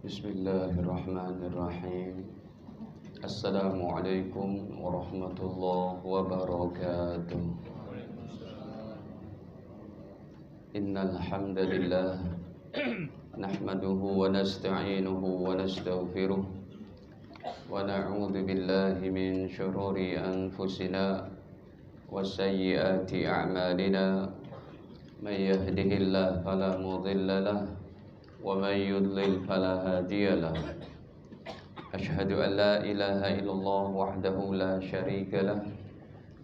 Bismillahirrahmanirrahim. Assalamualaikum warahmatullahi wabarakatuh. Innal hamdalillah nahmaduhu wa nasta'inuhu wa nastaghfiruh wa na'udzu billahi min shururi anfusina wa sayyiati a'malina. May yahdihillahu fala mudilla lahu wa may yudlil fala hadiya lahu. Asyhadu an la ilaha illallah wahdahu la syarika lah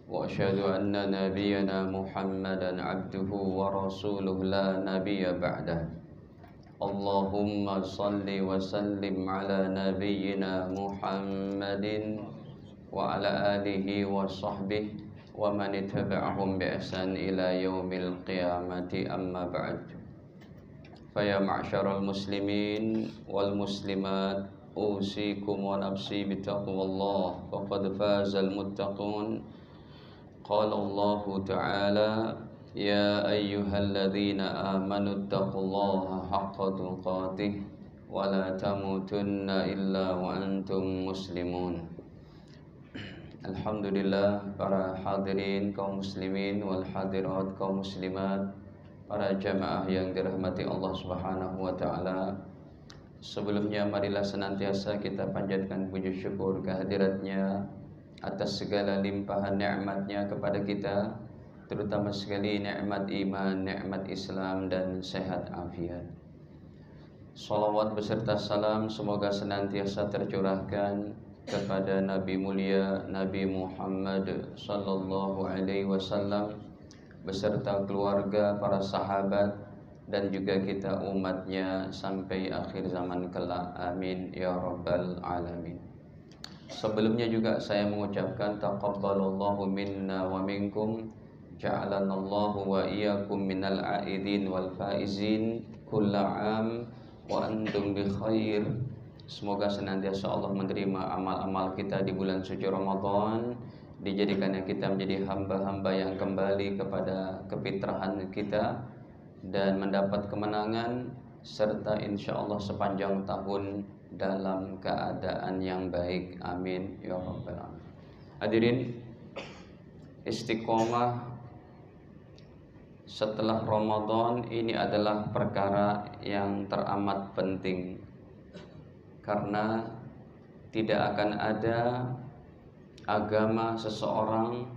wa asyhadu anna nabiyyana Muhammadan abduhu wa rasuluhu la nabiyya ba'dah. Allahumma salli wa sallim ala nabiyyina Muhammadin wa ala alihi wa sahbihi wa man ittaba'ahum bi ihsan ila yaumil qiyamati, amma ba'd. Faya ma'syaral muslimin wal muslimat, usikum wa nafsi bitaqwallah, faqad fazal muttaqun. Qala Allah ta'ala, ya ayyuhalladzina amanu taqullaha haqqa tuqatih wa la tamutunna illa wa antum muslimun. Alhamdulillah, para hadirin kaum muslimin wal hadirat kaum muslimat, para jamaah yang dirahmati Allah Subhanahu wa taala. Sebelumnya marilah senantiasa kita panjatkan puji syukur kehadiratnya atas segala limpahan nikmatnya kepada kita, terutama sekali nikmat iman, nikmat Islam dan sehat afiat. Salawat beserta salam semoga senantiasa tercurahkan kepada Nabi mulia Nabi Muhammad sallallahu alaihi wasallam beserta keluarga, para sahabat dan juga kita umatnya sampai akhir zaman kelak. Amin ya rabbal alamin. Sebelumnya juga saya mengucapkan taqabbalallahu minna wa minkum, ja'alanallahu wa iyyakum minal aidin wal faizin kulla am wa antum bi khair. Semoga senantiasa Allah menerima amal-amal kita di bulan suci Ramadan, dijadikannya kita menjadi hamba-hamba yang kembali kepada kefitrahan kita dan mendapat kemenangan, serta insya Allah sepanjang tahun dalam keadaan yang baik. Amin ya rabbal alamin. Hadirin, istiqomah setelah Ramadan ini adalah perkara yang teramat penting, karena tidak akan ada agama seseorang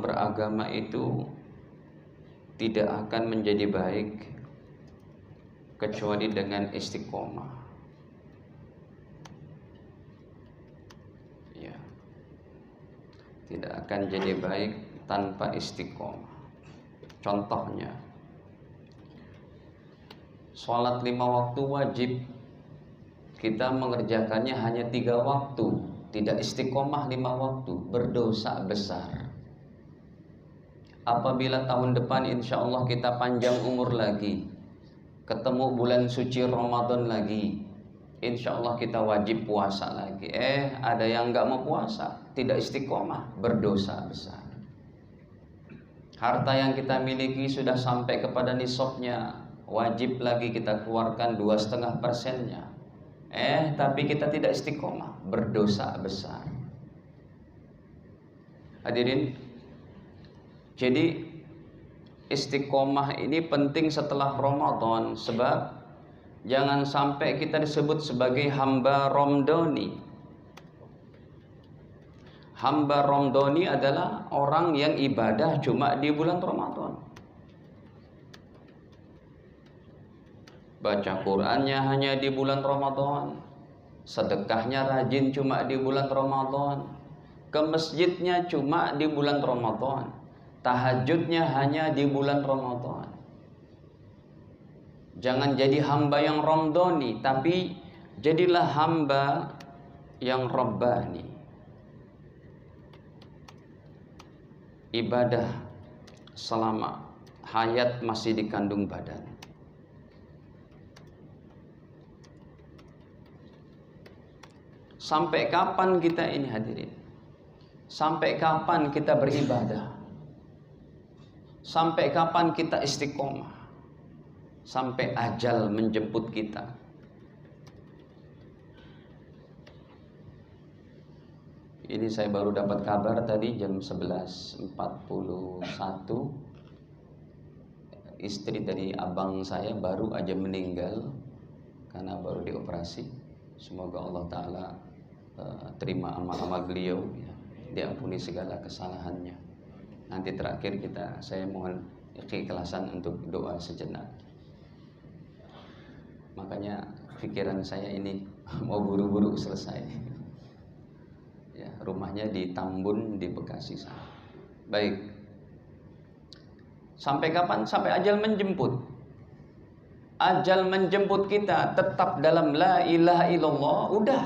beragama itu tidak akan menjadi baik kecuali dengan istiqomah. Ya, tidak akan jadi baik tanpa istiqomah. Contohnya, sholat 5 waktu wajib, kita mengerjakannya hanya 3 waktu, tidak istiqomah 5 waktu, berdosa besar. Apabila tahun depan insya Allah kita panjang umur lagi, ketemu bulan suci Ramadan lagi, insya Allah kita wajib puasa lagi. Ada yang nggak mau puasa, tidak istiqomah, berdosa besar. Harta yang kita miliki sudah sampai kepada nisabnya, wajib lagi kita keluarkan 2,5%-nya. Tapi kita tidak istiqomah, berdosa besar. Hadirin, jadi istiqomah ini penting setelah Ramadan, sebab jangan sampai kita disebut sebagai hamba Ramdhani. Hamba Ramdhani adalah orang yang ibadah cuma di bulan Ramadan. Baca Qur'annya hanya di bulan Ramadan, sedekahnya rajin cuma di bulan Ramadan, ke masjidnya cuma di bulan Ramadan, tahajudnya hanya di bulan Ramadan. Jangan jadi hamba yang Ramdhani, tapi jadilah hamba yang Rabbani. Ibadah selama hayat masih dikandung badan. Sampai kapan kita ini, hadirin? Sampai kapan kita beribadah? Sampai kapan kita istiqomah? Sampai ajal menjemput kita. Ini saya baru dapat kabar tadi jam 11.41. Istri dari abang saya baru aja meninggal karena baru dioperasi. Semoga Allah Ta'ala terima amal-amal beliau, ya, diampuni segala kesalahannya. Nanti terakhir saya mohon keikhlasan untuk doa sejenak. Makanya pikiran saya ini mau buru-buru selesai. Ya, rumahnya di Tambun di Bekasi sana. Baik. Sampai kapan? Sampai ajal menjemput. Ajal menjemput kita tetap dalam la ilaha illallah, udah.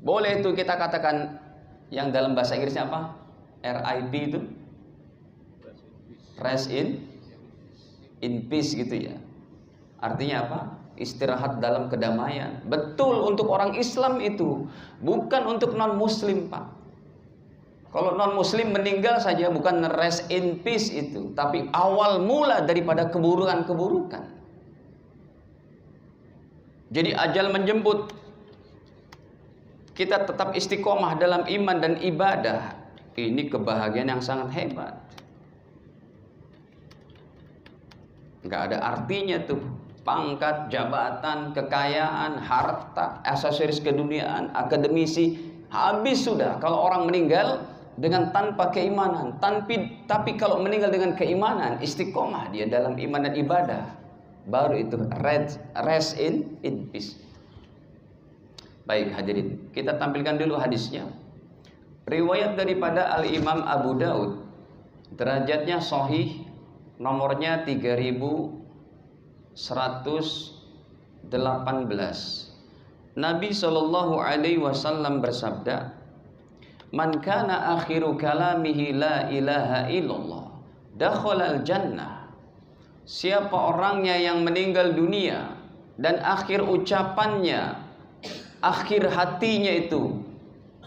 Boleh itu kita katakan yang dalam bahasa Inggrisnya apa? RIP itu. Rest in peace gitu ya. Artinya apa? Istirahat dalam kedamaian. Betul untuk orang Islam itu, bukan untuk non-muslim, Pak. Kalau non-muslim meninggal saja bukan rest in peace itu, tapi awal mula daripada keburukan-keburukan. Jadi ajal menjemput, kita tetap istiqomah dalam iman dan ibadah. Ini kebahagiaan yang sangat hebat. Nggak ada artinya tuh pangkat, jabatan, kekayaan, harta, aksesoris keduniaan, akademisi, habis sudah. Kalau orang meninggal dengan tanpa keimanan, tapi kalau meninggal dengan keimanan, istiqomah dia dalam iman dan ibadah, baru itu rest in peace. Baik hadirin, kita tampilkan dulu hadisnya. Riwayat daripada Al-Imam Abu Daud, derajatnya sahih, nomornya 3118. Nabi sallallahu alaihi wasallam bersabda, "Man kana akhiru kalamihi la ilaha illallah, dakhalal jannah." Siapa orangnya yang meninggal dunia dan akhir ucapannya, akhir hatinya itu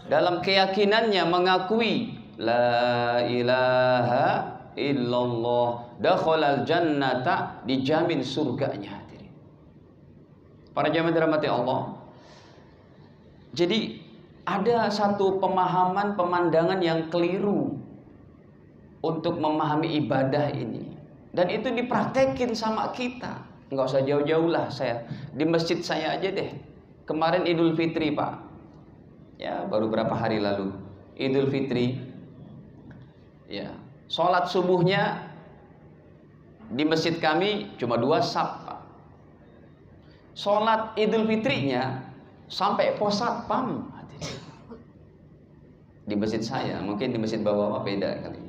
dalam keyakinannya mengakui la ilaha illallah, dakhalal jannata, dijamin surganya. Para jamaah dirahmati Allah. Jadi ada satu pemahaman, pemandangan yang keliru untuk memahami ibadah ini, dan itu dipraktekin sama kita. Nggak usah jauh-jauh lah, saya di masjid saya aja deh. Kemarin Idul Fitri, Pak. Ya, baru berapa hari lalu Idul Fitri. Ya, sholat subuhnya di masjid kami cuma 2 saf, Pak. Sholat Idul Fitrinya sampai pos satpam di masjid saya. Mungkin di masjid bawah beda kali.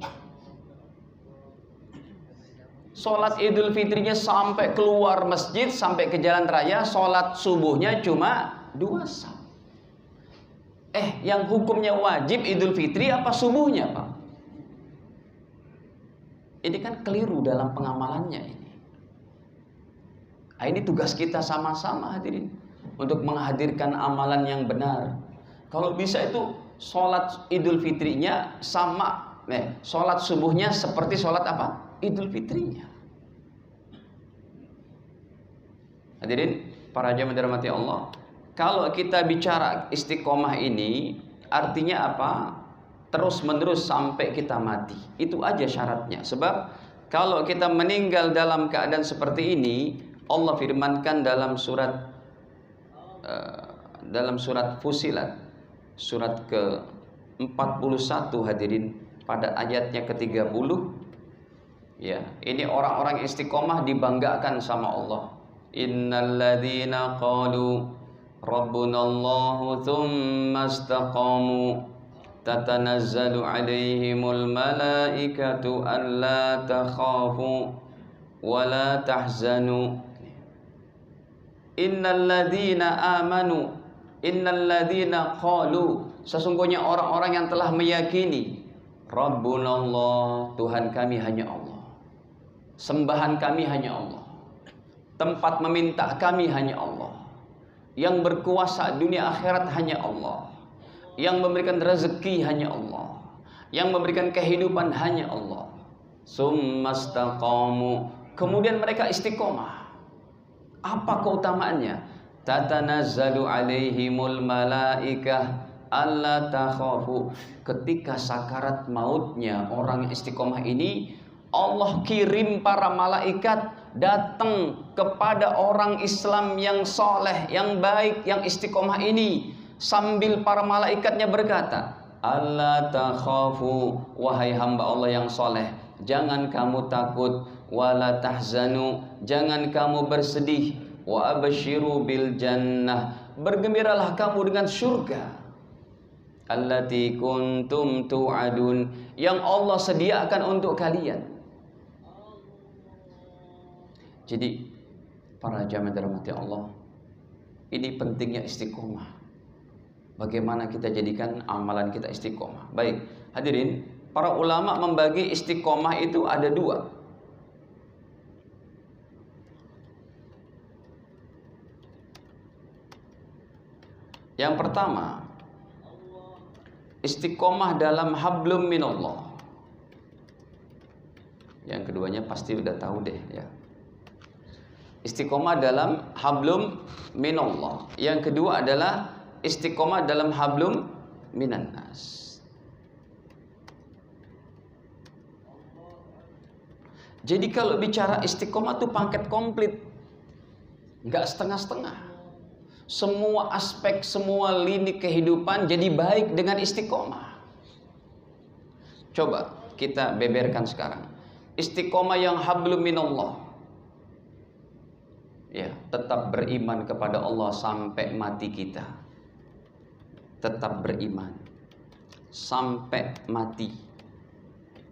Sholat Idul Fitrinya sampai keluar masjid, sampai ke jalan raya. Sholat subuhnya cuma 2 saf. Yang hukumnya wajib Idul Fitri apa subuhnya, Pak? Ini kan keliru dalam pengamalannya ini. Ini tugas kita sama-sama hadirin, untuk menghadirkan amalan yang benar. Kalau bisa itu sholat Idul Fitrinya sama, sholat subuhnya seperti sholat apa? Idul Fitrinya. Hadirin para jamaah dirahmati Allah, kalau kita bicara istiqomah ini artinya apa? Terus menerus sampai kita mati. Itu aja syaratnya. Sebab kalau kita meninggal dalam keadaan seperti ini, Allah firmankan dalam surat Fusilat, surat ke-41 hadirin, pada ayatnya ke-30. Ya, ini orang-orang istiqomah dibanggakan sama Allah. Innalladzina qalu rabbunallahu tsumma istaqamu tatanazzalu alaihimul malaikatu alla takhafu wa la tahzanu. Innalladzina amanu, innalladzina qalu, sesungguhnya orang-orang yang telah meyakini Rabbunallah, Tuhan kami hanya Allah, sembahan kami hanya Allah, tempat meminta kami hanya Allah, yang berkuasa dunia akhirat hanya Allah, yang memberikan rezeki hanya Allah, yang memberikan kehidupan hanya Allah. Summastaqamu, kemudian mereka istiqomah. Apa keutamaannya? Tatanazzalu alaihimul malaikah alla takhafu. Ketika sakarat mautnya orang istiqomah ini, Allah kirim para malaikat datang kepada orang Islam yang soleh, yang baik, yang istiqomah ini, sambil para malaikatnya berkata, alla takhafu, wahai hamba Allah yang soleh, jangan kamu takut, wala tahzanu, jangan kamu bersedih, wa abshiru bil jannah, bergembiralah kamu dengan surga, allati kuntum tu'adun, yang Allah sediakan untuk kalian. Jadi para jamaah dirahmati Allah, ini pentingnya istiqomah. Bagaimana kita jadikan amalan kita istiqomah. Baik, hadirin, para ulama membagi istiqomah itu ada dua. Yang pertama, istiqomah dalam hablum minallah. Yang keduanya pasti udah tahu deh ya. Istiqomah dalam hablum minallah. Yang kedua adalah istiqomah dalam hablum minannas. Jadi kalau bicara istiqomah itu paket komplit, nggak setengah-setengah. Semua aspek, semua lini kehidupan jadi baik dengan istiqomah. Coba kita beberkan sekarang. Istiqomah yang hablum minallah, ya, tetap beriman kepada Allah sampai mati kita. Tetap beriman sampai mati.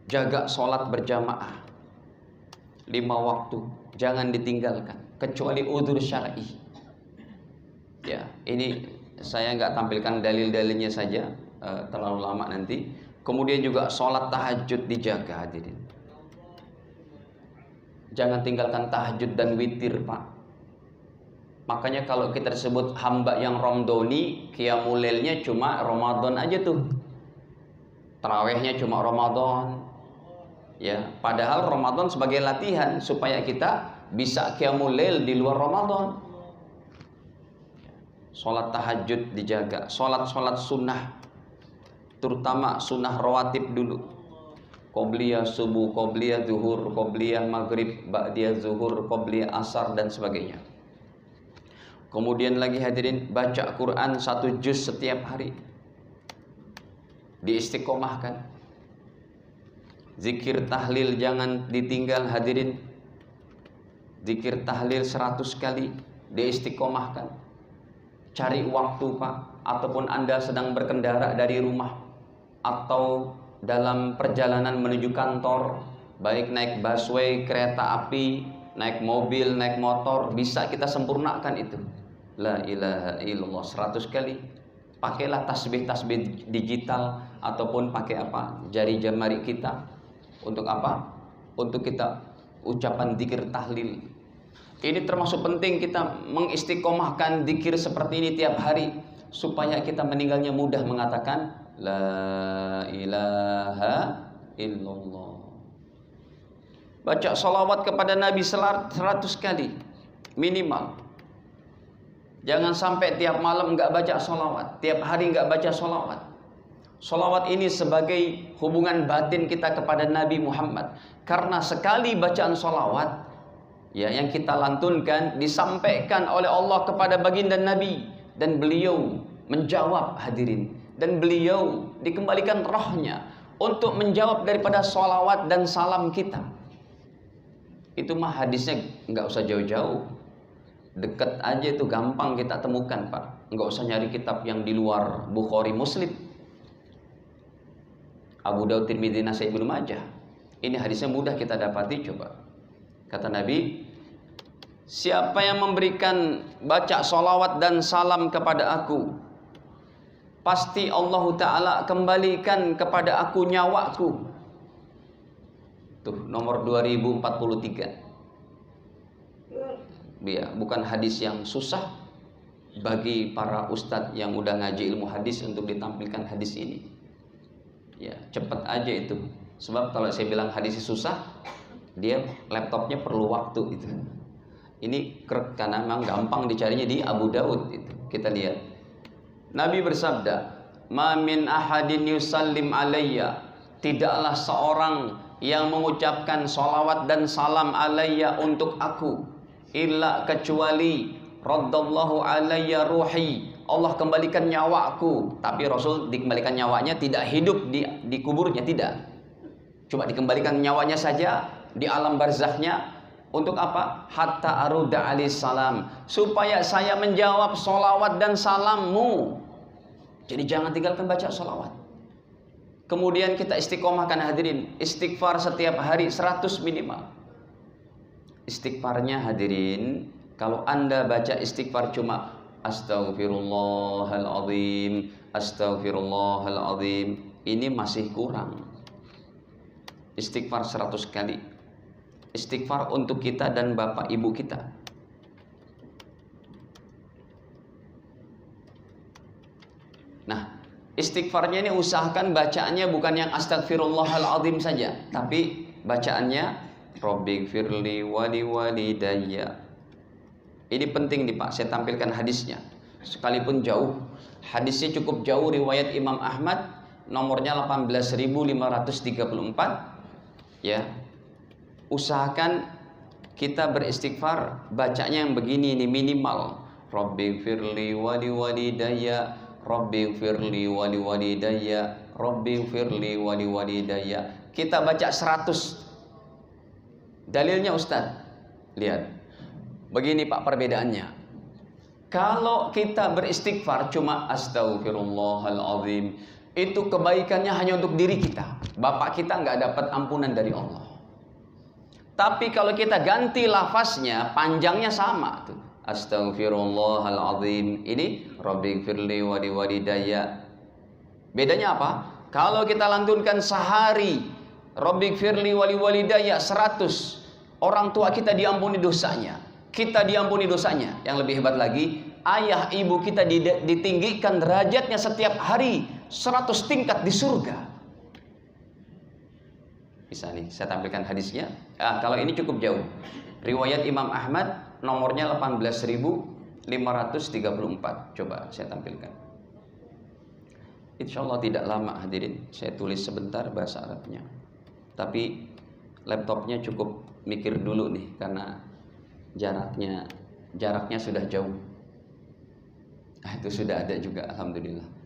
Jaga sholat berjamaah 5 waktu, jangan ditinggalkan kecuali udzur syar'i. Ya, ini saya nggak tampilkan dalil-dalilnya saja, terlalu lama nanti. Kemudian juga sholat tahajud dijaga, hadirin. Jangan tinggalkan tahajud dan witir, Pak. Makanya kalau kita disebut hamba yang romdoni, qiyamul lailnya cuma Ramadan aja tuh. Tarawihnya cuma Ramadan. Ya, padahal Ramadan sebagai latihan supaya kita bisa qiyamul lail di luar Ramadan. Salat tahajud dijaga, salat-salat sunnah, terutama sunnah rawatib dulu. Qobliyah subuh, qobliyah zuhur, qobliyah maghrib, ba'diyah zuhur, qobliyah asar dan sebagainya. Kemudian lagi hadirin, baca Quran 1 juz setiap hari. Diistiqomahkan. Zikir tahlil jangan ditinggal, hadirin. Zikir tahlil 100 kali, diistiqomahkan. Cari waktu, Pak, ataupun Anda sedang berkendara dari rumah atau dalam perjalanan menuju kantor, baik naik busway, kereta api, naik mobil, naik motor, bisa kita sempurnakan itu. La ilaha illallah 100 kali. Pakailah tasbih-tasbih digital ataupun pakai apa? Jari jemari kita. Untuk apa? Untuk kita ucapan zikir tahlil. Ini termasuk penting kita mengistiqomahkan zikir seperti ini tiap hari supaya kita meninggalnya mudah mengatakan la ilaha illallah. Baca salawat kepada Nabi 100 kali minimal. Jangan sampai tiap malam enggak baca salawat, tiap hari enggak baca salawat. Salawat ini sebagai hubungan batin kita kepada Nabi Muhammad. Karena sekali bacaan salawat ya yang kita lantunkan disampaikan oleh Allah kepada baginda Nabi dan beliau menjawab, hadirin. Dan beliau dikembalikan rohnya untuk menjawab daripada sholawat dan salam kita. Itu mah hadisnya nggak usah jauh-jauh, deket aja itu gampang kita temukan, Pak. Nggak usah nyari kitab yang di luar Bukhari Muslim, Abu Daud, Tirmidzi, Nasai, Ibnu Majah. Ini hadisnya mudah kita dapati. Coba kata Nabi, siapa yang memberikan baca sholawat dan salam kepada aku, pasti Allah Ta'ala kembalikan kepada aku nyawaku. Tuh nomor 2043. Ya, bukan hadis yang susah bagi para ustadz yang udah ngaji ilmu hadis untuk ditampilkan hadis ini. Ya, cepet aja itu. Sebab kalau saya bilang hadisnya susah, dia laptopnya perlu waktu itu. Ini karena memang gampang dicarinya di Abu Daud itu. Kita lihat. Nabi bersabda, Ma min ahadin yusallim alayya, tidaklah seorang yang mengucapkan salawat dan salam alayya untuk aku, illa kecuali raddallahu alayya ruhi, Allah kembalikan nyawaku. Tapi Rasul dikembalikan nyawanya tidak hidup di kuburnya, tidak. Cuma dikembalikan nyawanya saja di alam barzakhnya. Untuk apa? Hatta aruda alaih salam, supaya saya menjawab salawat dan salammu. Jadi jangan tinggalkan baca salawat. Kemudian kita istiqomahkan hadirin, istighfar setiap hari 100 minimal. Istighfarnya hadirin, kalau Anda baca istighfar cuma astaghfirullahaladzim, astaghfirullahaladzim, ini masih kurang. Istighfar 100 kali. Istighfar untuk kita dan bapak ibu kita. Nah, istighfarnya ini usahakan bacaannya bukan yang astaghfirullahaladzim saja, tapi bacaannya Rabbighfirli wali walidayya. Ini penting nih Pak, saya tampilkan hadisnya. Sekalipun jauh, hadisnya cukup jauh, riwayat Imam Ahmad, nomornya 18.534. Ya, usahakan kita beristighfar, bacanya yang begini ini minimal. Rabbighfirli wali walidayya, Rabbighfirli wali walidayya, Rabbighfirli wali walidayya. Kita baca 100. Dalilnya Ustaz, lihat. Begini Pak perbedaannya. Kalau kita beristighfar cuma astaghfirullahaladzim, itu kebaikannya hanya untuk diri kita. Bapak kita nggak dapat ampunan dari Allah. Tapi kalau kita ganti lafaznya, panjangnya sama tuh. Astaghfirullahaladzim, ini Rabbighfirli wali walidayya. Bedanya apa? Kalau kita lantunkan sehari Rabbighfirli wali walidayya 100, orang tua kita diampuni dosanya, kita diampuni dosanya. Yang lebih hebat lagi, ayah ibu kita ditinggikan derajatnya setiap hari 100 tingkat di surga. Bisa nih, saya tampilkan hadisnya. Kalau ini cukup jauh. Riwayat Imam Ahmad, nomornya 18.534. Coba saya tampilkan. Insya Allah tidak lama hadirin. Saya tulis sebentar bahasa Arabnya. Tapi laptopnya cukup mikir dulu nih, karena jaraknya sudah jauh. Itu sudah ada juga, alhamdulillah.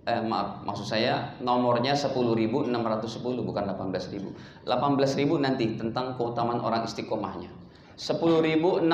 Maaf, maksud saya nomornya 10.610, bukan 18.000. 18.000 nanti tentang keutamaan orang istiqomahnya. 10.610.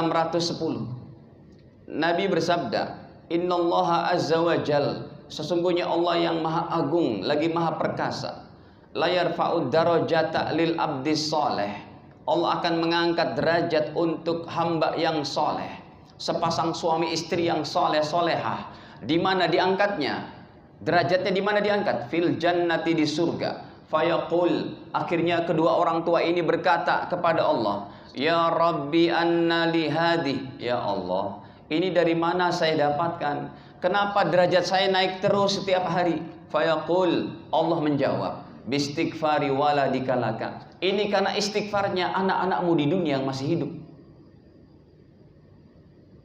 Nabi bersabda, Innallaha azza wa jal, sesungguhnya Allah yang maha agung lagi maha perkasa, la yarfa'ud darajata lil abdi soleh, Allah akan mengangkat derajat untuk hamba yang soleh. Sepasang suami istri yang soleh solehah, di mana diangkatnya? Derajatnya di mana diangkat? Fil jannati, di surga. Fayaqul, akhirnya kedua orang tua ini berkata kepada Allah, Ya Rabbi anna li hadhi, ya Allah, ini dari mana saya dapatkan? Kenapa derajat saya naik terus setiap hari? Fayaqul, Allah menjawab, bistighfari waladika laka, ini karena istighfarnya anak-anakmu di dunia yang masih hidup.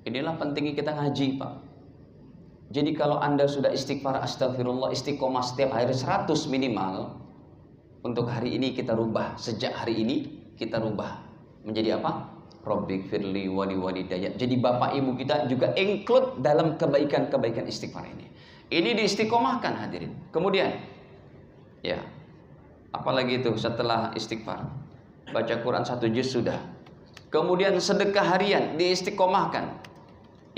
Inilah pentingnya kita ngaji Pak. Jadi kalau Anda sudah istighfar astagfirullah, istiqomah setiap hari 100 minimal, untuk hari ini kita rubah. Sejak hari ini kita rubah menjadi apa? Rabbighfirli wali walidayya. Jadi bapak ibu kita juga include dalam kebaikan-kebaikan istighfar ini. Ini diistiqomahkan hadirin. Kemudian ya, apalagi itu setelah istighfar? Baca Quran 1 juz sudah. Kemudian sedekah harian diistiqomahkan.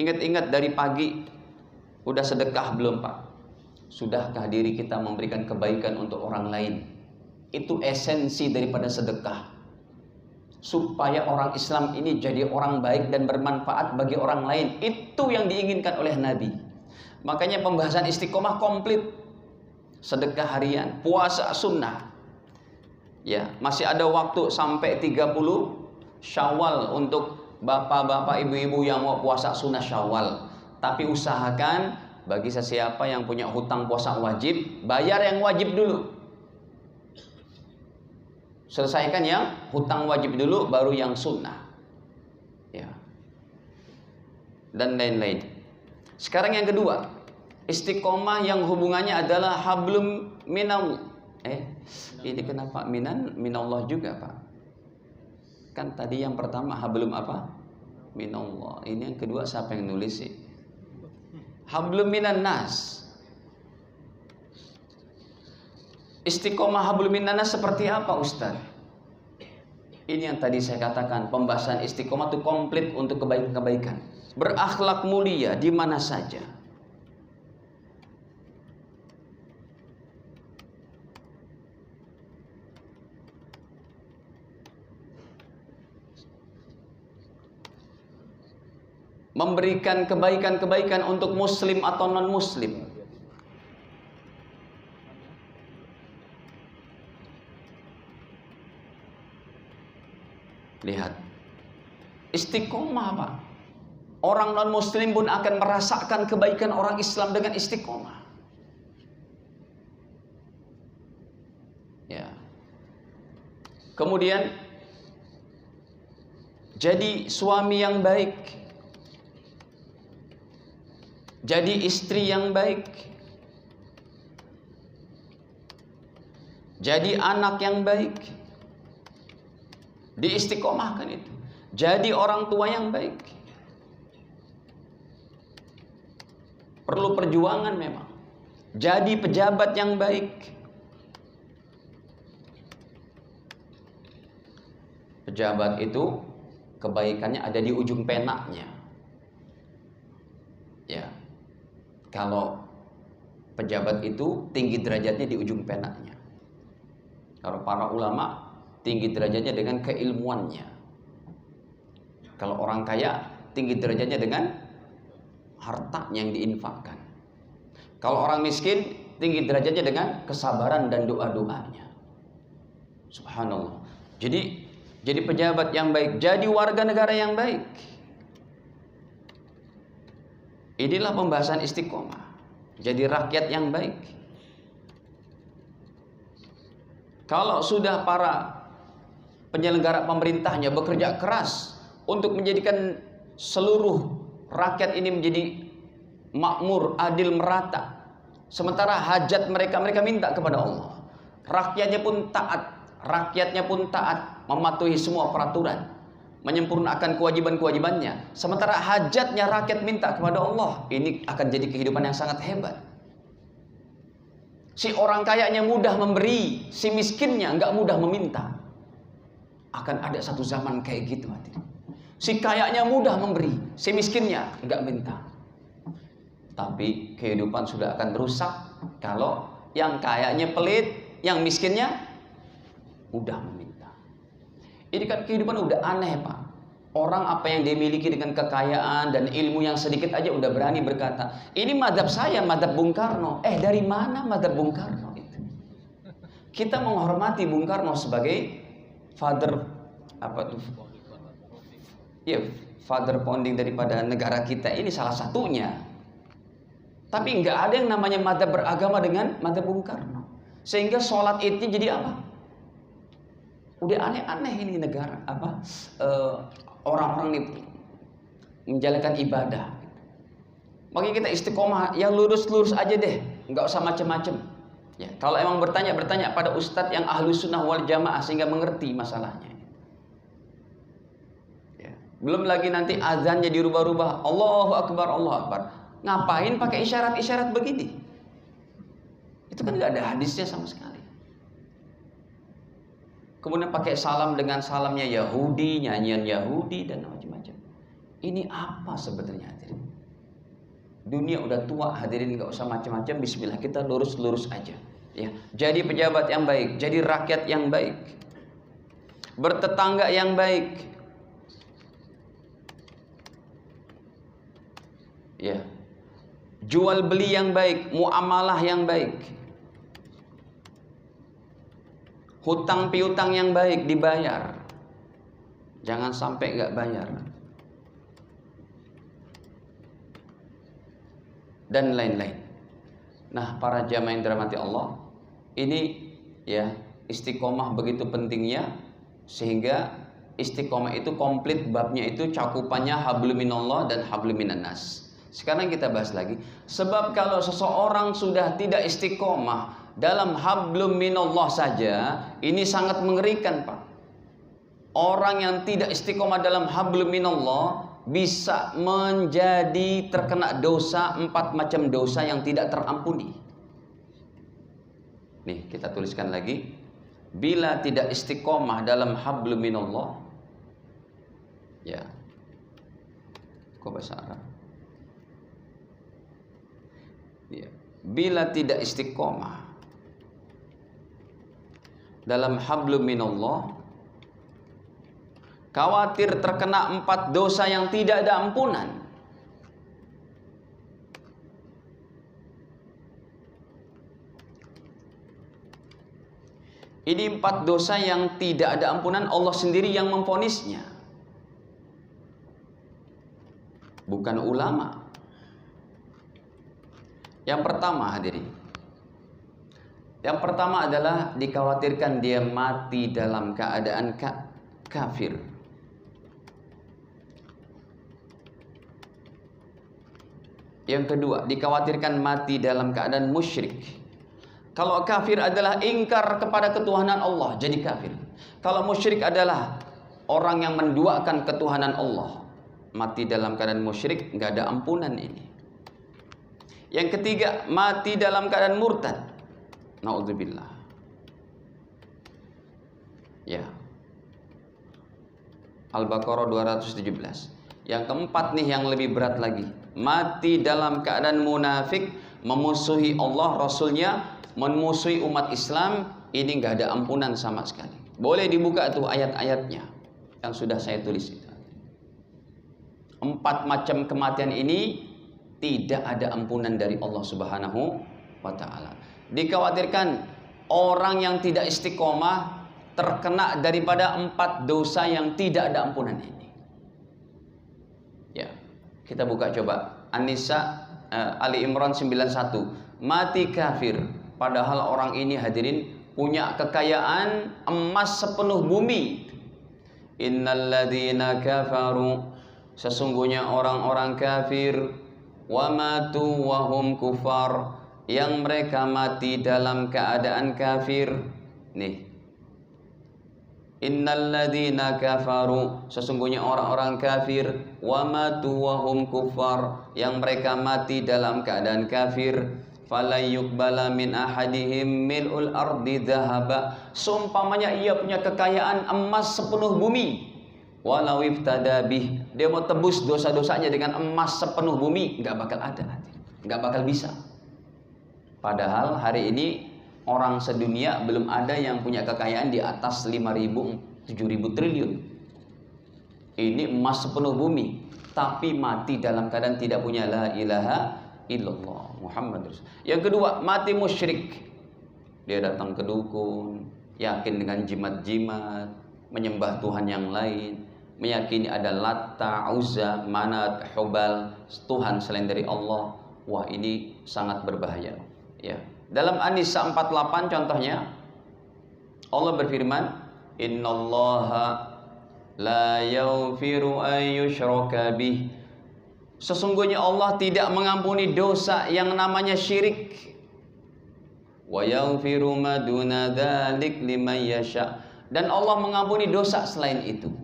Ingat-ingat dari pagi udah sedekah belum Pak? Sudahkah diri kita memberikan kebaikan untuk orang lain? Itu esensi daripada sedekah. Supaya orang Islam ini jadi orang baik dan bermanfaat bagi orang lain. Itu yang diinginkan oleh Nabi. Makanya pembahasan istiqomah komplit. Sedekah harian, puasa sunnah. Ya, masih ada waktu sampai 30 Syawal untuk bapak-bapak, ibu-ibu yang mau puasa sunnah Syawal. Tapi usahakan bagi sesiapa yang punya hutang puasa wajib, bayar yang wajib dulu. Selesaikan yang hutang wajib dulu, baru yang sunnah. Ya. Dan lain-lain. Sekarang yang kedua, Istiqomah yang hubungannya adalah hablum minal. Ini kenapa minallah juga, Pak? Kan tadi yang pertama hablum apa? Minallah. Ini yang kedua siapa yang nulis sih? Hablum minan nas. Istiqomah hablum minan nas seperti apa, Ustaz? Ini yang tadi saya katakan, pembahasan istiqomah itu komplit untuk kebaikan-kebaikan. Berakhlak mulia di mana saja. Memberikan kebaikan-kebaikan untuk muslim atau non-muslim. Lihat, istiqomah, Pak. Orang non-muslim pun akan merasakan kebaikan orang Islam dengan istiqomah. Ya. Kemudian jadi suami yang baik, jadi istri yang baik, jadi anak yang baik. Diistiqomahkan itu. Jadi orang tua yang baik. Perlu perjuangan memang. Jadi pejabat yang baik. Pejabat itu kebaikannya ada di ujung penaknya. Ya. Kalau pejabat itu tinggi derajatnya di ujung penaknya. Kalau para ulama tinggi derajatnya dengan keilmuannya. Kalau orang kaya tinggi derajatnya dengan hartanya yang diinfakkan. Kalau orang miskin tinggi derajatnya dengan kesabaran dan doa-doanya. Subhanallah. Jadi pejabat yang baik, jadi warga negara yang baik. Inilah pembahasan istiqomah. Jadi rakyat yang baik. Kalau sudah para penyelenggara pemerintahnya bekerja keras untuk menjadikan seluruh rakyat ini menjadi makmur, adil, merata. Sementara hajat mereka minta kepada Allah. Rakyatnya pun taat, mematuhi semua peraturan, menyempurnakan kewajiban-kewajibannya. Sementara hajatnya rakyat minta kepada Allah. Ini akan jadi kehidupan yang sangat hebat. Si orang kayanya mudah memberi, si miskinnya nggak mudah meminta. Akan ada satu zaman kayak gitu hadirin. Si kayanya mudah memberi, si miskinnya enggak minta. Tapi kehidupan sudah akan rusak kalau yang kayanya pelit, yang miskinnya mudah meminta. Ini kan kehidupan udah aneh, Pak. Orang apa yang dia miliki dengan kekayaan dan ilmu yang sedikit aja udah berani berkata, ini madhab saya, madhab Bung Karno. Dari mana madhab Bung Karno itu? Kita menghormati Bung Karno sebagai father father founding daripada negara kita, ini salah satunya. Tapi nggak ada yang namanya madhab beragama dengan madhab Bung Karno. Sehingga sholat idnya jadi apa? Udah aneh-aneh ini negara orang-orang ini menjalankan ibadah. Makanya kita istiqomah yang lurus-lurus aja deh, nggak usah macem-macem. Ya, kalau emang bertanya pada ustadz yang ahlu sunnah wal jamaah sehingga mengerti masalahnya. Ya. Belum lagi nanti azannya dirubah-rubah, Allahu Akbar, Allahu Akbar. Ngapain pakai isyarat-isyarat begini? Itu kan nggak ada hadisnya sama sekali. Kemudian pakai salam dengan salamnya Yahudi, nyanyian Yahudi dan macam-macam. Ini apa sebenarnya hadirin? Dunia udah tua hadirin, nggak usah macam-macam. Bismillah, kita lurus-lurus aja. Ya, jadi pejabat yang baik, jadi rakyat yang baik, bertetangga yang baik. Ya, jual beli yang baik, muamalah yang baik, hutang piutang yang baik dibayar, jangan sampai nggak bayar. Dan lain-lain. Nah, para jamaah yang dirahmati Allah, ini ya istiqomah begitu pentingnya, sehingga istiqomah itu komplit babnya itu cakupannya hablum minallah dan hablum minan nas. Sekarang kita bahas lagi. Sebab kalau seseorang sudah tidak istiqomah dalam hablum minallah saja, ini sangat mengerikan, Pak. Orang yang tidak istiqomah dalam hablum minallah bisa menjadi terkena dosa, 4 macam dosa yang tidak terampuni. Nih, kita tuliskan lagi. Bila tidak istiqomah dalam hablum minallah, ya, kok bahasa Arab? Ya. Bila tidak istiqomah dalam hablum minallah, khawatir terkena 4 dosa yang tidak ada ampunan. Ini 4 dosa yang tidak ada ampunan, Allah sendiri yang memvonisnya, bukan ulama. Yang pertama, hadirin, yang pertama adalah dikhawatirkan dia mati dalam keadaan kafir. Yang kedua, dikhawatirkan mati dalam keadaan musyrik. Kalau kafir adalah ingkar kepada ketuhanan Allah, jadi kafir. Kalau musyrik adalah orang yang menduakan ketuhanan Allah, mati dalam keadaan musyrik, nggak ada ampunan ini. Yang ketiga, mati dalam keadaan murtad. Naudzubillah. Ya. Al-Baqarah 217. Yang keempat nih yang lebih berat lagi, mati dalam keadaan munafik, memusuhi Allah, Rasulnya, memusuhi umat Islam. Ini nggak ada ampunan sama sekali. Boleh dibuka tuh ayat-ayatnya yang sudah saya tulis itu. 4 macam kematian ini tidak ada ampunan dari Allah Subhanahu wa ta'ala. Dikhawatirkan orang yang tidak istiqomah terkena daripada 4 dosa yang tidak ada ampunan ini. Ya, kita buka coba An-Nisa, Ali Imran 91. Mati kafir, padahal orang ini, hadirin, punya kekayaan emas sepenuh bumi. Innalladzina kafaru, sesungguhnya orang-orang kafir, wa matu wa hum kufar, yang mereka mati dalam keadaan kafir. Nih, innalladzina kafaru, sesungguhnya orang-orang kafir, wa matu wa hum kufar, yang mereka mati dalam keadaan kafir. Fala yuqbala min ahadihim mil'ul ardi dhahaba, seumpamanya ia punya kekayaan emas sepenuh bumi. Walau iftada bih, dia mau tebus dosa-dosanya dengan emas sepenuh bumi, nggak bakal ada, nggak bakal bisa. Padahal hari ini orang sedunia belum ada yang punya kekayaan di atas 5.000, 7.000 triliun. Ini emas sepenuh bumi, tapi mati dalam keadaan tidak punya la ilaha illallah Muhammad Rasul. Yang kedua, mati musyrik. Dia datang ke dukun, yakin dengan jimat-jimat, menyembah Tuhan yang lain, meyakini ada Latta, Uzza, Manat, Hubal, Tuhan selain dari Allah. Wah, ini sangat berbahaya. Ya. Dalam An-Nisa 48 contohnya, Allah berfirman, innallaha la yaghfiru an yushraka bih, sesungguhnya Allah tidak mengampuni dosa yang namanya syirik. Wa yaghfiru ma duna dzalik liman yasha, dan Allah mengampuni dosa selain itu.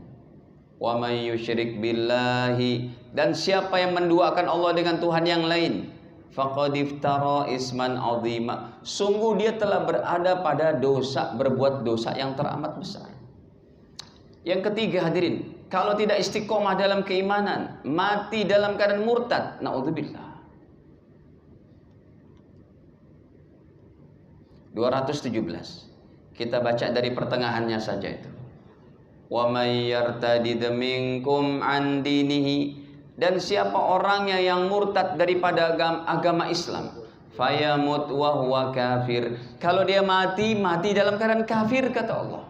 Wa may yusyrik billahi, dan siapa yang menduakan Allah dengan Tuhan yang lain, faqad iftara isman azima, sungguh dia telah berada pada dosa, berbuat dosa yang teramat besar. Yang ketiga, hadirin, kalau tidak istiqomah dalam keimanan, mati dalam keadaan murtad, naudzubillah. 217. Kita baca dari pertengahannya saja itu. Wa may yartadid minkum an dinihi, dan siapa orangnya yang murtad daripada agama Islam, fayamut wa huwa kafir, kalau dia mati dalam keadaan kafir, kata Allah.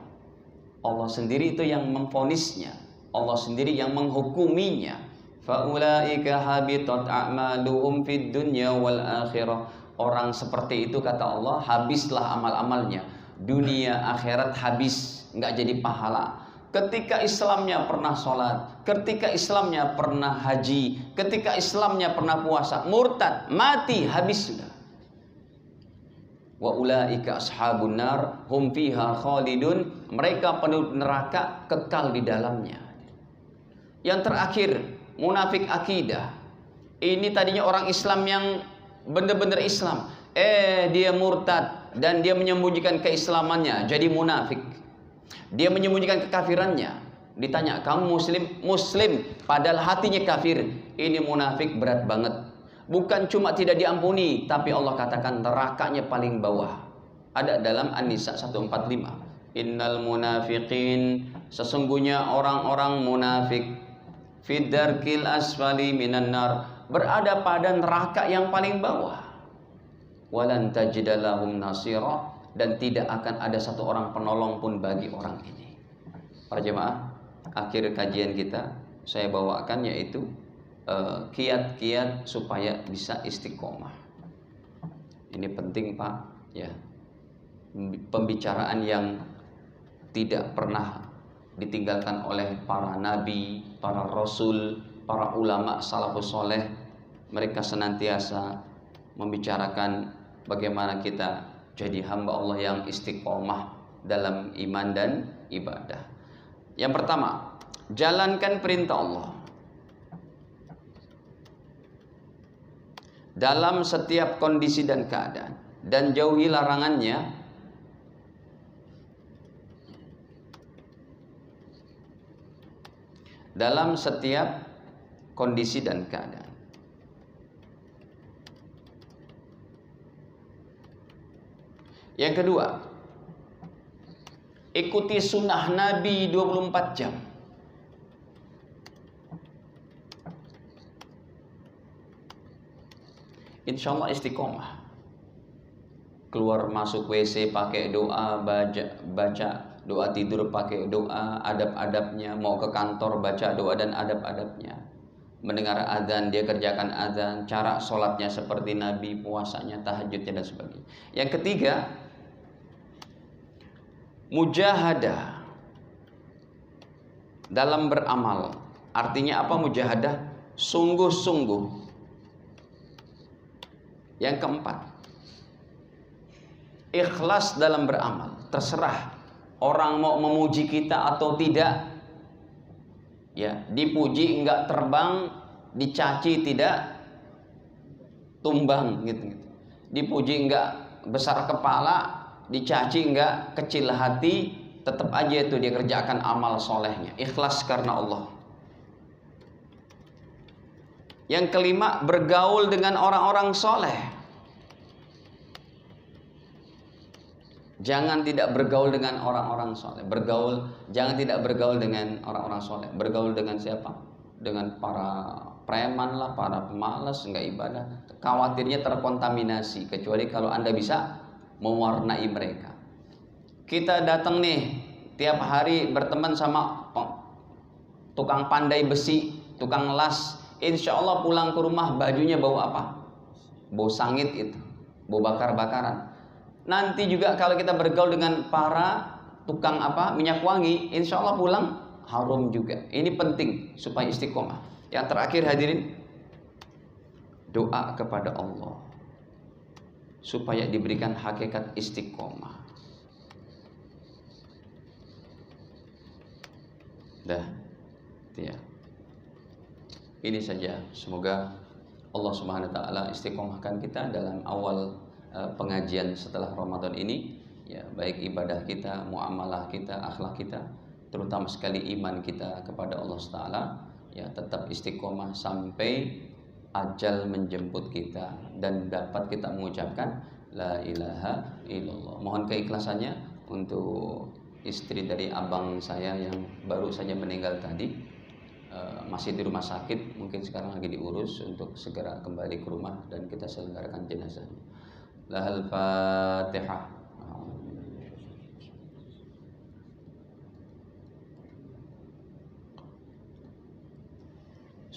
Allah sendiri itu yang memvonisnya, Allah sendiri yang menghukuminya. Faulaika habitat a'maluhum fid dunya wal akhirah, orang seperti itu, kata Allah, habislah amal-amalnya, dunia akhirat habis, nggak jadi pahala. ketika Islamnya pernah sholat, ketika Islamnya pernah haji, ketika Islamnya pernah puasa, murtad, mati, habis sudah. Wa ulaika ashabun nar hum fiha khalidun, mereka penduduk neraka, kekal di dalamnya. Yang terakhir, munafik akidah. Ini tadinya orang Islam yang benar-benar Islam, dia murtad dan dia menyembunyikan keislamannya, jadi munafik. Dia menyembunyikan kekafirannya. Ditanya, kamu muslim? Muslim, padahal hatinya kafir. Ini munafik, berat banget. Bukan cuma tidak diampuni, tapi Allah katakan nerakanya paling bawah. Ada dalam An-Nisa 145. Innal munafiqin, sesungguhnya orang-orang munafik, fid darkil asfali minan nar, berada pada neraka yang paling bawah. Walan tajida lahum nasira, dan tidak akan ada satu orang penolong pun bagi orang ini. Para jemaah, akhir kajian kita saya bawakan yaitu kiat-kiat supaya bisa istiqomah. Ini penting Pak, ya. Pembicaraan yang tidak pernah ditinggalkan oleh para nabi, para rasul, para ulama salafus soleh. Mereka senantiasa membicarakan bagaimana kita jadi hamba Allah yang istiqomah dalam iman dan ibadah. Yang pertama, jalankan perintah Allah dalam setiap kondisi dan keadaan, dan jauhi larangannya dalam setiap kondisi dan keadaan. Yang kedua, ikuti sunnah Nabi 24 jam. Insya Allah istiqomah. Keluar masuk WC pakai doa, baca doa, tidur pakai doa, adab-adabnya. Mau ke kantor baca doa dan adab-adabnya. Mendengar azan dia kerjakan azan. Cara sholatnya seperti Nabi, puasanya, tahajudnya dan sebagainya. Yang ketiga, mujahadah dalam beramal. Artinya apa mujahadah? Sungguh-sungguh. Yang keempat, ikhlas dalam beramal. Terserah orang mau memuji kita atau tidak. Ya, dipuji enggak terbang, dicaci tidak tumbang gitu. Dipuji enggak besar kepala, dicaci enggak kecil hati, tetap aja itu dia kerjakan amal solehnya, ikhlas karena Allah. Yang kelima, bergaul dengan orang-orang soleh. Jangan tidak bergaul dengan orang-orang soleh. Jangan tidak bergaul dengan orang-orang soleh. Bergaul dengan siapa? Dengan para preman lah, para pemalas, enggak ibadah. Khawatirnya terkontaminasi. Kecuali kalau Anda bisa mewarnai mereka. Kita datang nih tiap hari berteman sama tukang pandai besi, tukang las. Insya Allah pulang ke rumah bajunya bau apa? Bau sangit itu, bau bakar-bakaran. Nanti juga kalau kita bergaul dengan para tukang minyak wangi, insya Allah pulang harum juga. Ini penting supaya istiqomah. Yang terakhir hadirin, doa kepada Allah supaya diberikan hakikat istiqomah. Dah, ya. Ini saja. Semoga Allah Subhanahu wa taala istiqomahkan kita dalam awal pengajian setelah Ramadan ini, ya, baik ibadah kita, muamalah kita, akhlak kita, terutama sekali iman kita kepada Allah Taala, ya, tetap istiqomah sampai ajal menjemput kita dan dapat kita mengucapkan la ilaha illallah. Mohon keikhlasannya untuk istri dari abang saya yang baru saja meninggal tadi, masih di rumah sakit, mungkin sekarang lagi diurus untuk segera kembali ke rumah dan kita selenggarakan jenazahnya. Lahal Fatihah.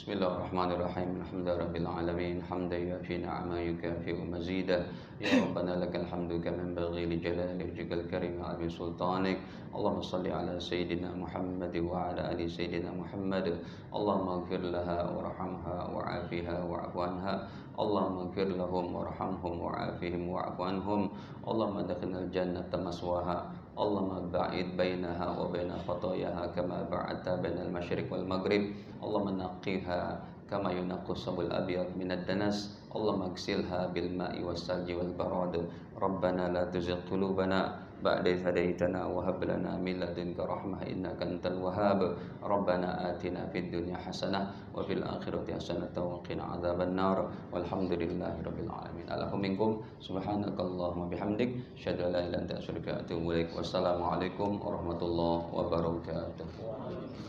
Bismillahirrahmanirrahim. Alhamdulillahirabbil alamin. Hamdan yafi ni'ama yukafi'u mazidah. Ya Rabbana lakal hamdu kama yanbaghi li jalali wajhikal karim wa 'azimi sultanik. Allahumma shalli ala sayyidina Muhammad wa ala ali sayyidina Muhammad. Allahumma ighfir laha warhamha wa'afiha wa'fu anha. Allahumma ighfir lahum warhamhum wa'afihim wa'fu anhum. Allahumma adkhilnal jannata maswaha. Allahumma ba'id bainaha wa baina khatayaha kama ba'adta bainal masyriq wal maghrib. Allahumma naqqiha kama yunaqqu sabul abyad minad danas. Allahumma ighsilha bil ma'i was salji wal barad. Rabbana la tuzigh qulubana ba'da idh hadaytana wa hab lana min ladunka rahmah innaka antal wahhab. Rabbana atina fid dunya hasanah wa fil akhirati hasanah wa qina adzaban nar. Walhamdulillahi rabbil alamin. Alaikum minkum subhanakallahumma bihamdik asyhadu an la ilaha illa anta astaghfiruka wa atubu ilaik. Wassalamualaikum warahmatullahi wabarakatuh.